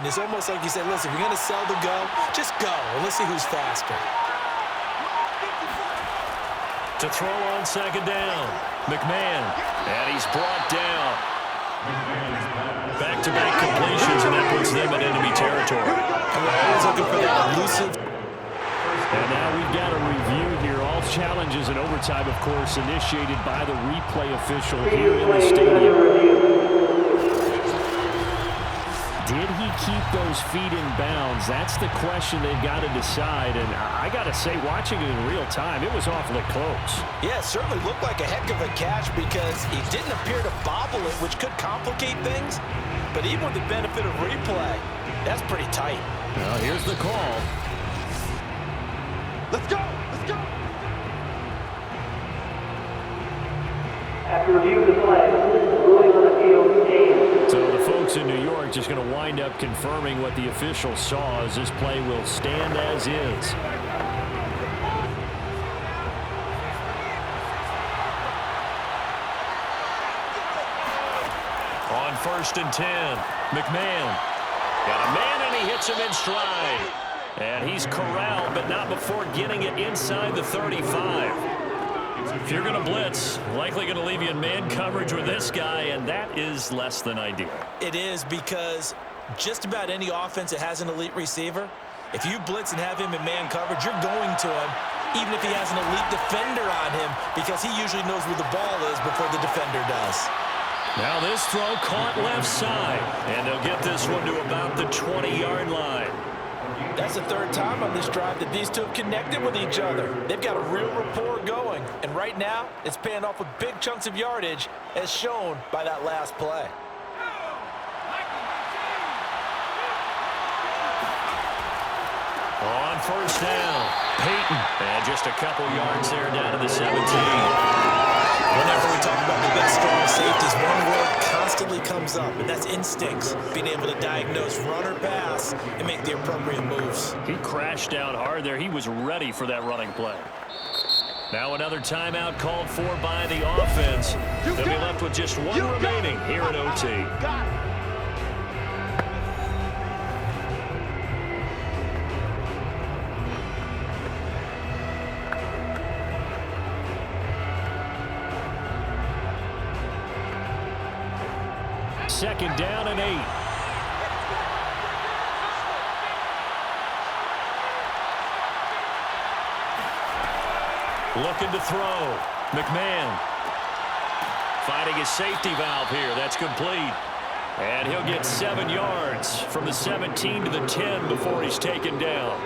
And it's almost like you said, listen, if you're going to sell the go, just go. And let's see who's faster. To throw on second down, McMahon. And he's brought down. Back-to-back completions, and that puts them in enemy territory. And we're always looking for that elusive. And now we've got a review here. All challenges in overtime, of course, initiated by the replay official here in the stadium. Did he keep those feet in bounds? That's the question they've got to decide. And I got to say, watching it in real time, it was awfully close. Yeah, it certainly looked like a heck of a catch because he didn't appear to bobble it, which could complicate things. But even with the benefit of replay, that's pretty tight. Well, here's the call. Let's go! Let's go! After review of the play, ruling on the field stands. So the folks in New York just going to wind up confirming what the official saw as this play will stand as is. On 1st and 10, McMahon. Got a man and he hits him in stride. And he's corralled, but not before getting it inside the 35. If you're going to blitz, likely going to leave you in man coverage with this guy, and that is less than ideal. It is because just about any offense that has an elite receiver, if you blitz and have him in man coverage, you're going to him, even if he has an elite defender on him, because he usually knows where the ball is before the defender does. Now this throw caught left side, and they'll get this one to about the 20-yard line. That's the third time on this drive that these two have connected with each other. They've got a real rapport going, and right now it's paying off with big chunks of yardage as shown by that last play. On 1st down, Peyton. And just a couple yards there down to the 17. Whenever we talk about the best strong safeties, one word constantly comes up, and that's instincts. Being able to diagnose run or pass and make the appropriate moves. He crashed down hard there. He was ready for that running play. Now another timeout called for by the offense. They'll be left with just one remaining here at OT. Second down and 8. Looking to throw. McMahon finding his safety valve here. That's complete. And he'll get 7 yards from the 17 to the 10 before he's taken down.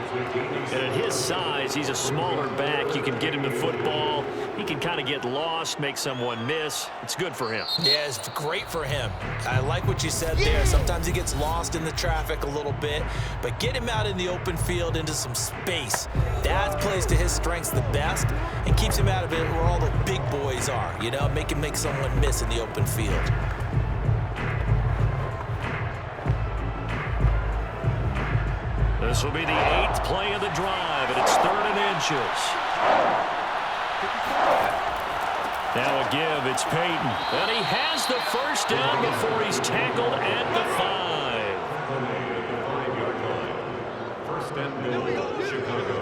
And at his size, he's a smaller back. You can get him the football. He can kind of get lost, make someone miss. It's good for him. Yeah, it's great for him. I like what you said there. Sometimes he gets lost in the traffic a little bit, but get him out in the open field into some space. That plays to his strengths the best and keeps him out of it where all the big boys are, you know, make him make someone miss in the open field. This will be the 8th play of the drive, and it's 3rd and inches. Now a give, it's Peyton. And he has the first down before he's tackled at the 5. 1st and goal, Chicago.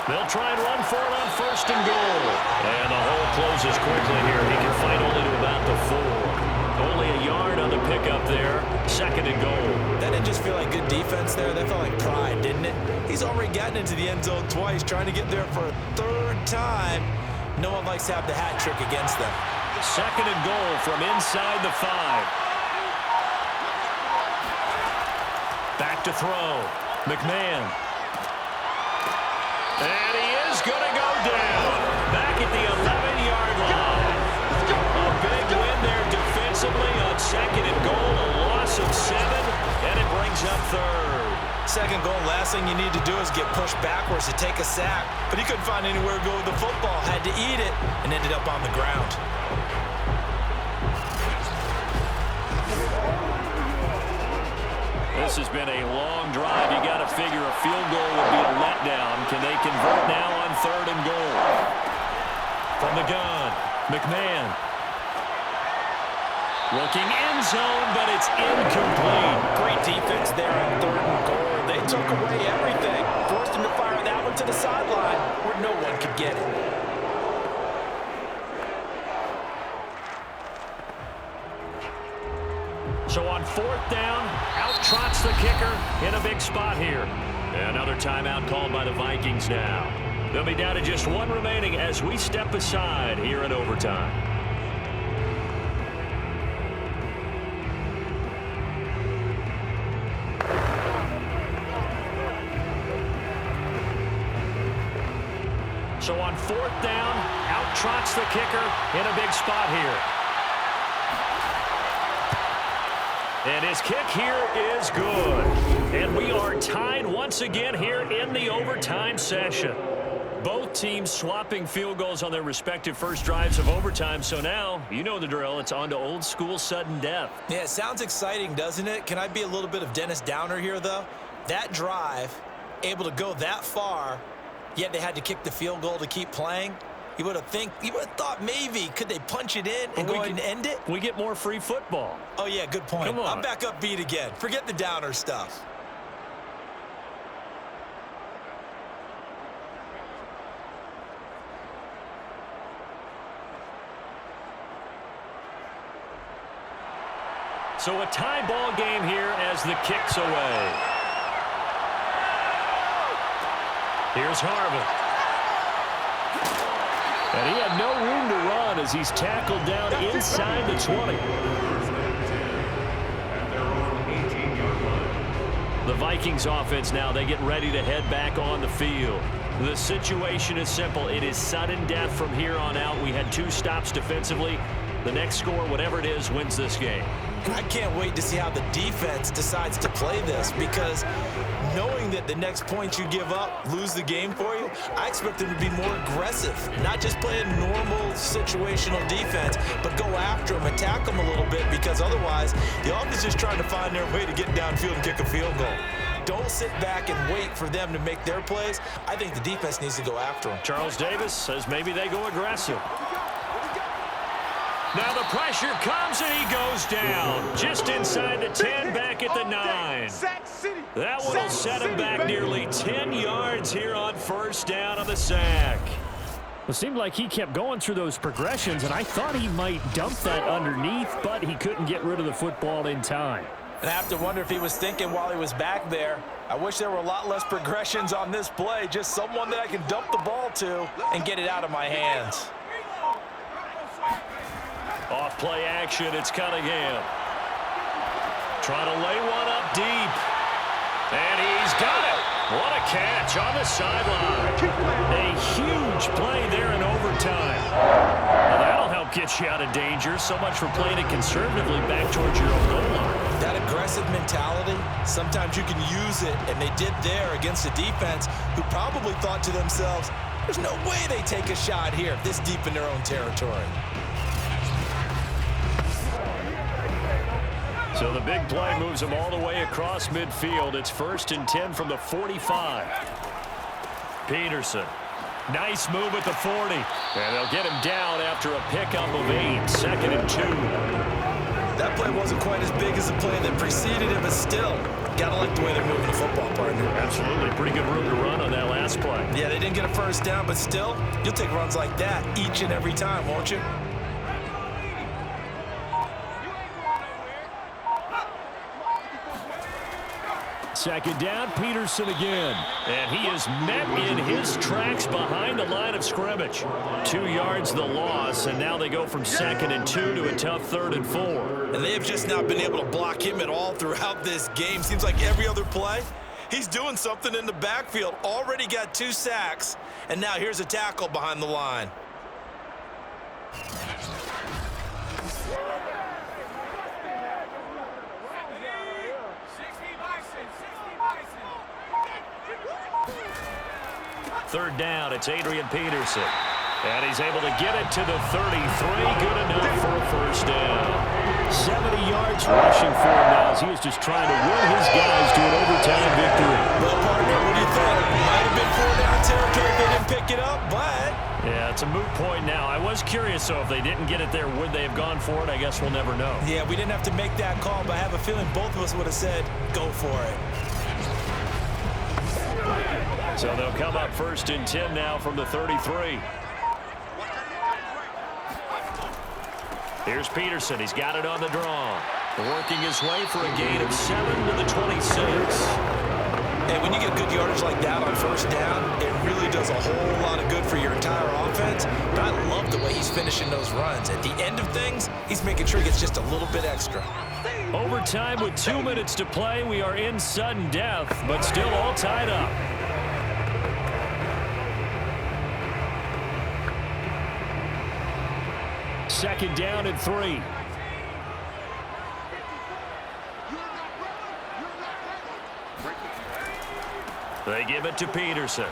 They'll try and run for it on 1st and goal. And the hole closes quickly here. He can fight only to about the 4. Only a yard on the pickup there. 2nd and goal. That didn't just feel like good defense there. That felt like pride, didn't it? He's already gotten into the end zone twice, trying to get there for a 3rd time. No one likes to have the hat trick against them. 2nd and goal from inside the 5. Back to throw. McMahon. And he is going to go down. Back at the 11-yard line. A big win there defensively on 2nd and goal. A loss of 7, and it brings up 3rd. 2nd goal, last thing you need to do is get pushed backwards to take a sack. But he couldn't find anywhere to go with the football. Had to eat it and ended up on the ground. This has been a long drive. You got to figure a field goal would be a letdown. Can they convert now on 3rd and goal? From the gun, McMahon. Looking end zone, but it's incomplete. Great defense there on 3rd and goal. They took away everything. Forced him to fire that one to the sideline where no one could get it. So on 4th down, out trots the kicker in a big spot here. Another timeout called by the Vikings now. They'll be down to just 1 remaining as we step aside here in overtime. So on 4th down, out trots the kicker in a big spot here. And his kick here is good. And we are tied once again here in the overtime session. Both teams swapping field goals on their respective first drives of overtime. So now, you know the drill. It's on to old school sudden death. Yeah, it sounds exciting, doesn't it? Can I be a little bit of Dennis Downer here, though? That drive, able to go that far, yet they had to kick the field goal to keep playing. You would have thought maybe could they punch it in and go ahead and end it? We get more free football. Oh, yeah, good point. Come on. I'm back upbeat again. Forget the Downer stuff. So a tie ball game here as the kick's away. Here's Harvin. And he had no room to run as he's tackled down inside the 20. The Vikings offense now, they get ready to head back on the field. The situation is simple. It is sudden death from here on out. We had 2 stops defensively. The next score, whatever it is, wins this game. I can't wait to see how the defense decides to play this, because knowing that the next point you give up lose the game for you, I expect them to be more aggressive, not just play a normal situational defense, but go after them, attack them a little bit, because otherwise the offense is just trying to find their way to get downfield and kick a field goal. Don't sit back and wait for them to make their plays. I think the defense needs to go after them. Charles Davis says maybe they go aggressive. Now the pressure comes and he goes down. Just inside the 10, back at the 9. That one will set him back nearly 10 yards here on 1st down on the sack. It seemed like he kept going through those progressions, and I thought he might dump that underneath, but he couldn't get rid of the football in time. And I have to wonder if he was thinking while he was back there, I wish there were a lot less progressions on this play, just someone that I can dump the ball to and get it out of my hands. Off play action, it's Cunningham. Trying to lay one up deep. And he's got it. What a catch on the sideline. A huge play there in overtime. Well, that'll help get you out of danger. So much for playing it conservatively back towards your own goal line. That aggressive mentality, sometimes you can use it, and they did there against a defense who probably thought to themselves, there's no way they take a shot here this deep in their own territory. So the big play moves them all the way across midfield. It's 1st and 10 from the 45. Peterson. Nice move at the 40. And they'll get him down after a pickup of 8. 2nd and 2. That play wasn't quite as big as the play that preceded it, but still, gotta like the way they're moving the football, partner. Absolutely. Pretty good room to run on that last play. Yeah, they didn't get a first down, but still, you'll take runs like that each and every time, won't you? Second down, Peterson again. And he is met in his tracks behind the line of scrimmage. 2 yards the loss, and now they go from 2nd and 2 to a tough 3rd and 4. And they have just not been able to block him at all throughout this game. Seems like every other play, he's doing something in the backfield. Already got 2 sacks, and now here's a tackle behind the line. Third down, it's Adrian Peterson. And he's able to get it to the 33. Good enough for a first down. 70 yards rushing for him now as he is just trying to win his guys to an overtime victory. Well, partner, what do you think? Might have been 4-down territory if they didn't pick it up, but... Yeah, it's a moot point now. I was curious, so if they didn't get it there, would they have gone for it? I guess we'll never know. Yeah, we didn't have to make that call, but I have a feeling both of us would have said, go for it. So they'll come up 1st and 10 now from the 33. Here's Peterson. He's got it on the draw. Working his way for a gain of 7 to the 26. And when you get good yardage like that on first down, it really does a whole lot of good for your entire offense. But I love the way he's finishing those runs. At the end of things, he's making sure he gets just a little bit extra. Overtime with 2 minutes to play. We are in sudden death, but still all tied up. Second down and 3. They give it to Peterson.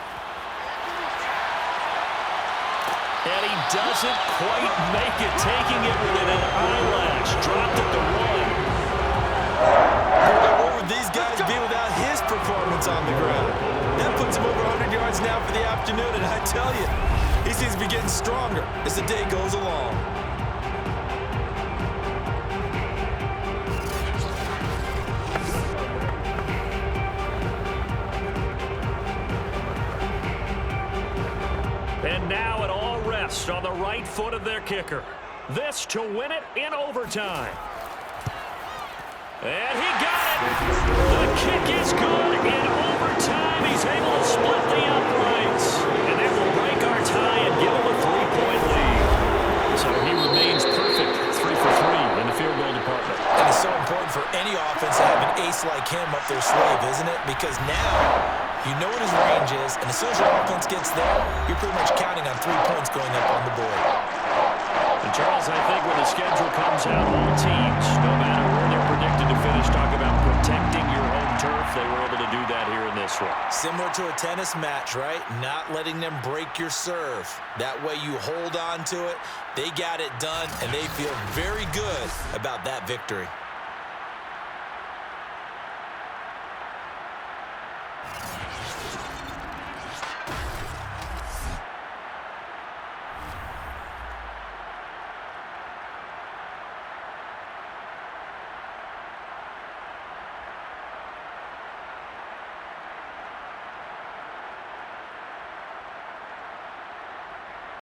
And he doesn't quite make it, taking it within an eyelash. Dropped at the 1. What would these guys be without his performance on the ground? That puts him over 100 yards now for the afternoon, and I tell you, he seems to be getting stronger as the day goes along. And now it all rests on the right foot of their kicker. This to win it in overtime. And he got it. The kick is good in overtime. He's able to split the uprights. And that will break our tie and give him a 3-point lead. So he remains perfect, 3 for 3 in the field goal department. And it's so important for any offense to have an ace like him up their sleeve, isn't it? Because now you know what his range is, and as soon as your offense gets there, you're pretty much counting on 3 points going up on the board. And Charles, I think when the schedule comes out, all teams, no matter where they're predicted to finish, talk about protecting your home turf. They were able to do that here in this one. Similar to a tennis match, right? Not letting them break your serve. That way you hold on to it. They got it done, and they feel very good about that victory.